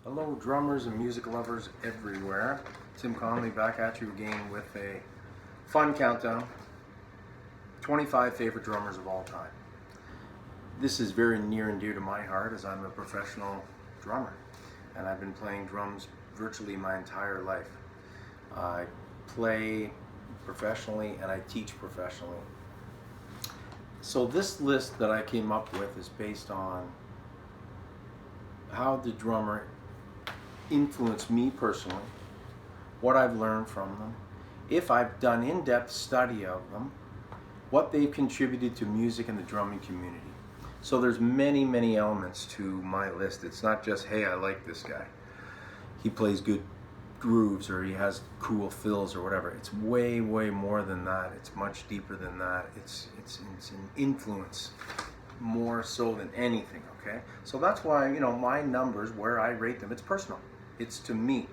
Hello drummers and music lovers everywhere. Tim Connolly back at you again with a fun countdown. 25 favorite drummers of all time. This is very near and dear to my heart as I'm a professional drummer and I've been playing drums virtually my entire life. I play professionally and I teach professionally. So this list that I came up with is based on how the drummer influenced me personally, what I've learned from them, if I've done in-depth study of them, what they've contributed to music and the drumming community. So there's many elements to my list. It's not just, hey, I like this guy, he plays good grooves or he has cool fills or whatever. It's way more than that. It's much deeper than that. It's an influence more so than anything. Okay, so that's why, you know, my numbers, where I rate them, it's personal. It's to me.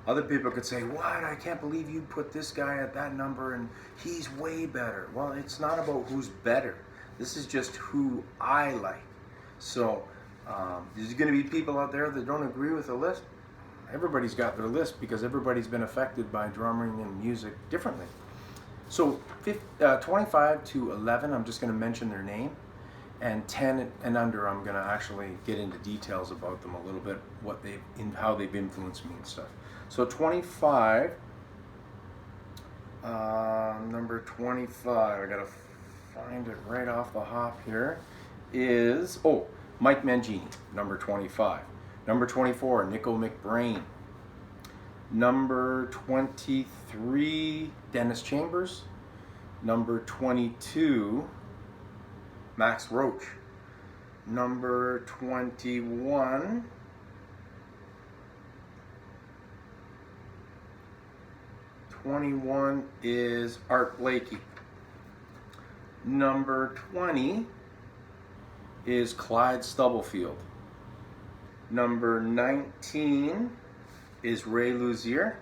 Other people could say, what, I can't believe you put this guy at that number and he's way better. Well, it's not about who's better. This is just who I like. So there's going to be people out there that don't agree with the list. Everybody's got their list because everybody's been affected by drumming and music differently. So 25 to 11, I'm just going to mention their name. And 10 and under, I'm going to actually get into details about them a little bit, how they've influenced me and stuff. So 25, number 25, I got to find it right off the hop here, is, Mike Mangini, number 25. Number 24, Nico McBrain. Number 23, Dennis Chambers. Number 22, Max Roach. Number 21, is Art Blakey. Number 20 is Clyde Stubblefield. Number 19 is Ray Luzier.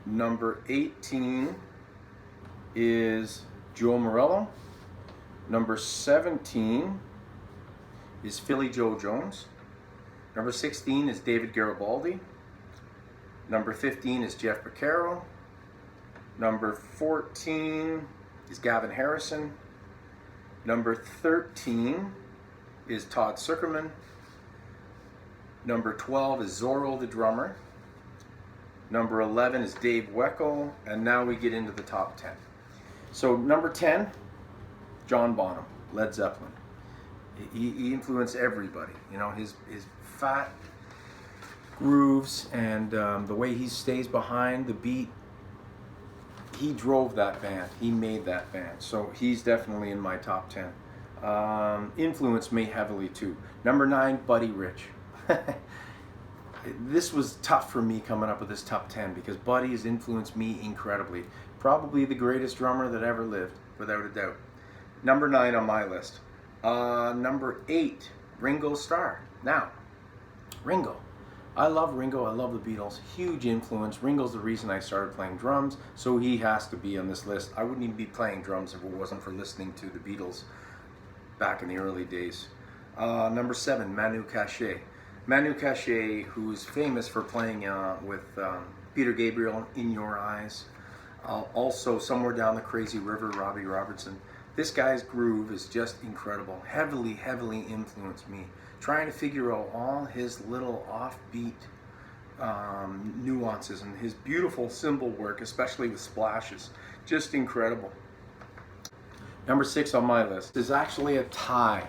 Number 18 is Joe Morello. Number 17 is Philly Joe Jones. Number 16 is David Garibaldi. Number 15 is Jeff Beccaro. Number 14 is Gavin Harrison. Number 13 is Todd Sucherman. Number 12 is Zorro the drummer. Number 11 is Dave Weckl. And now we get into the top 10. So number 10, John Bonham, Led Zeppelin. He influenced everybody. You know, his fat grooves and the way he stays behind the beat, he drove that band. He made that band. So he's definitely in my top 10. Influenced me heavily too. Number 9, Buddy Rich. This was tough for me coming up with this top 10 because Buddy has influenced me incredibly. Probably the greatest drummer that ever lived, without a doubt. Number 9 on my list. Number 8, Ringo Starr. Now, Ringo. I love Ringo. I love the Beatles. Huge influence. Ringo's the reason I started playing drums, so he has to be on this list. I wouldn't even be playing drums if it wasn't for listening to the Beatles back in the early days. Number 7, Manu Katché. Manu Katché, who's famous for playing with Peter Gabriel, In Your Eyes. Also, Somewhere Down the Crazy River, Robbie Robertson. This guy's groove is just incredible. Heavily influenced me. Trying to figure out all his little offbeat nuances and his beautiful cymbal work, especially with splashes. Just incredible. Number 6 on my list is actually a tie.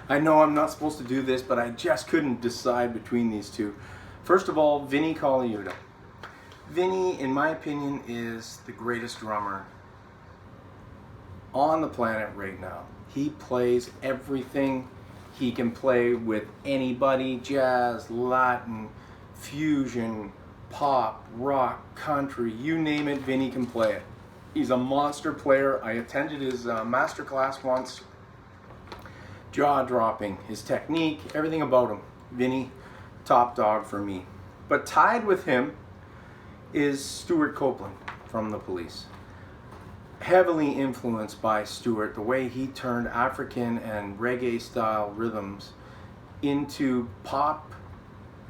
I know I'm not supposed to do this, but I just couldn't decide between these two. First of all, Vinnie Colaiuta. Vinnie, in my opinion, is the greatest drummer on the planet right now. He plays everything. He can play with anybody, jazz, Latin, fusion, pop, rock, country, you name it, Vinnie can play it. He's a monster player. I attended his master class once. Jaw-dropping, his technique, everything about him. Vinnie, top dog for me. But tied with him is Stewart Copeland from The Police. Heavily influenced by Stewart, the way he turned African and reggae style rhythms into pop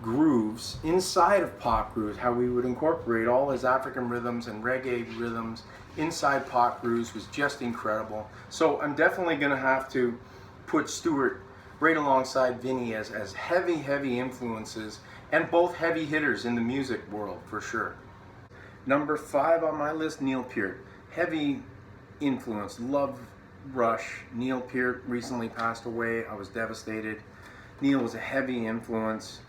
grooves inside of pop grooves, how we would incorporate all his African rhythms and reggae rhythms inside pop grooves was just incredible. So I'm definitely going to have to put Stuart right alongside Vinny as heavy influences, and both heavy hitters in the music world for sure. Number 5 on my list, Neil Peart. Heavy influence, love Rush. Neil Peart recently passed away. I was devastated. Neil was a heavy influence.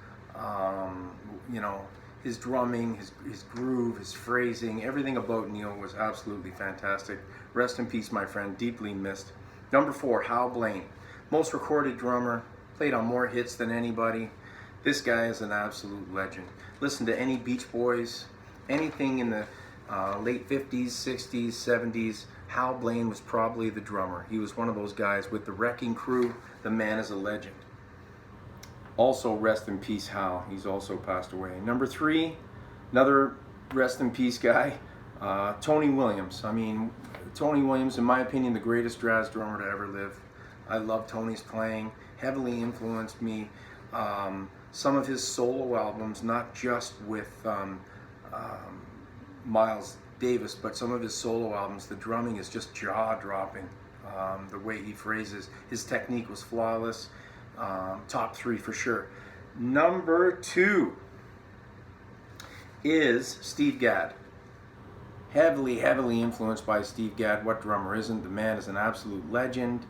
You know, his drumming, his groove, his phrasing, everything about Neil was absolutely fantastic. Rest in peace, my friend, deeply missed. Number 4, Hal Blaine. Most recorded drummer, played on more hits than anybody. This guy is an absolute legend. Listen to any Beach Boys, anything in the late 50s, 60s, 70s, Hal Blaine was probably the drummer. He was one of those guys with the Wrecking Crew. The man is a legend. Also, rest in peace, Hal. He's also passed away. Number 3, another rest in peace guy, Tony Williams. I mean, Tony Williams, in my opinion, the greatest jazz drummer to ever live. I love Tony's playing, heavily influenced me. Some of his solo albums, not just with Miles Davis, but some of his solo albums, the drumming is just jaw-dropping. The way he phrases, his technique was flawless. Top 3 for sure. Number 2 is Steve Gadd. Heavily influenced by Steve Gadd. What drummer isn't? The man is an absolute legend.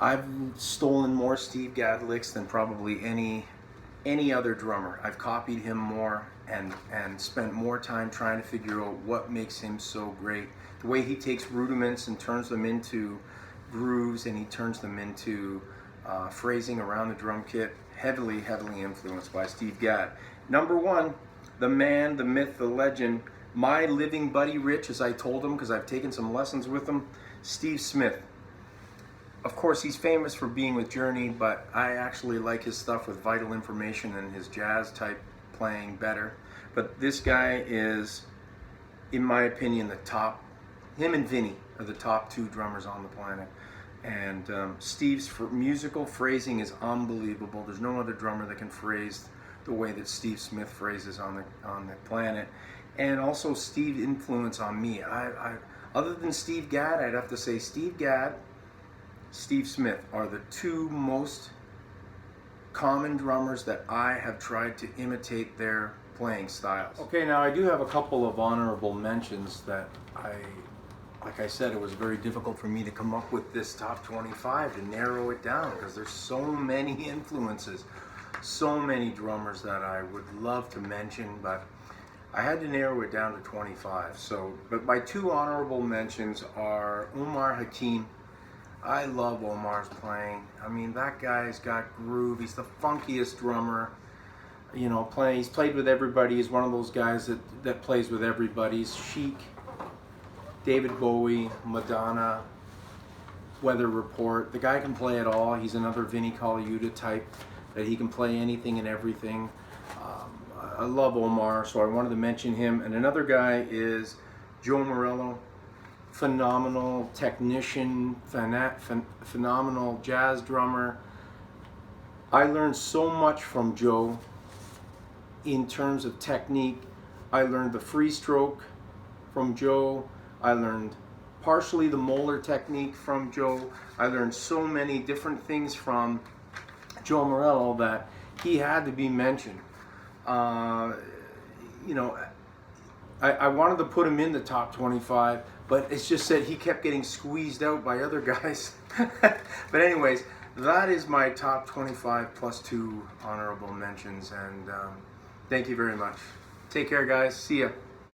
I've stolen more Steve Gadd licks than probably any other drummer. I've copied him more and spent more time trying to figure out what makes him so great. The way he takes rudiments and turns them into grooves, and he turns them into phrasing around the drum kit. Heavily influenced by Steve Gadd. Number 1, the man, the myth, the legend, my living buddy Rich, as I told him because I've taken some lessons with him, Steve Smith. Of course, he's famous for being with Journey, but I actually like his stuff with Vital Information and his jazz type playing better. But this guy is, in my opinion, the top. Him and Vinny are the top 2 drummers on the planet. And Steve's musical phrasing is unbelievable. There's no other drummer that can phrase the way that Steve Smith phrases on the planet. And also Steve's influence on me. Other than Steve Gadd, I'd have to say Steve Gadd, Steve Smith are the 2 most common drummers that I have tried to imitate their playing styles. Okay, now I do have a couple of honorable mentions that like I said, it was very difficult for me to come up with this top 25 to narrow it down because there's so many influences, so many drummers that I would love to mention, but I had to narrow it down to 25. So, but my 2 honorable mentions are Omar Hakim. I love Omar's playing. I mean, that guy's got groove. He's the funkiest drummer. You know, he's played with everybody. He's one of those guys that plays with everybody. He's Chic, David Bowie, Madonna, Weather Report. The guy can play it all. He's another Vinnie Colaiuta type, that he can play anything and everything. I love Omar, so I wanted to mention him. And another guy is Joe Morello. Phenomenal technician, phenomenal jazz drummer. I learned so much from Joe in terms of technique. I learned the free stroke from Joe. I learned partially the Moeller technique from Joe. I learned so many different things from Joe Morello that he had to be mentioned. You know, I wanted to put him in the top 25, but it's just that he kept getting squeezed out by other guys. But anyways, that is my top 25 plus 2 honorable mentions, and thank you very much. Take care, guys. See ya.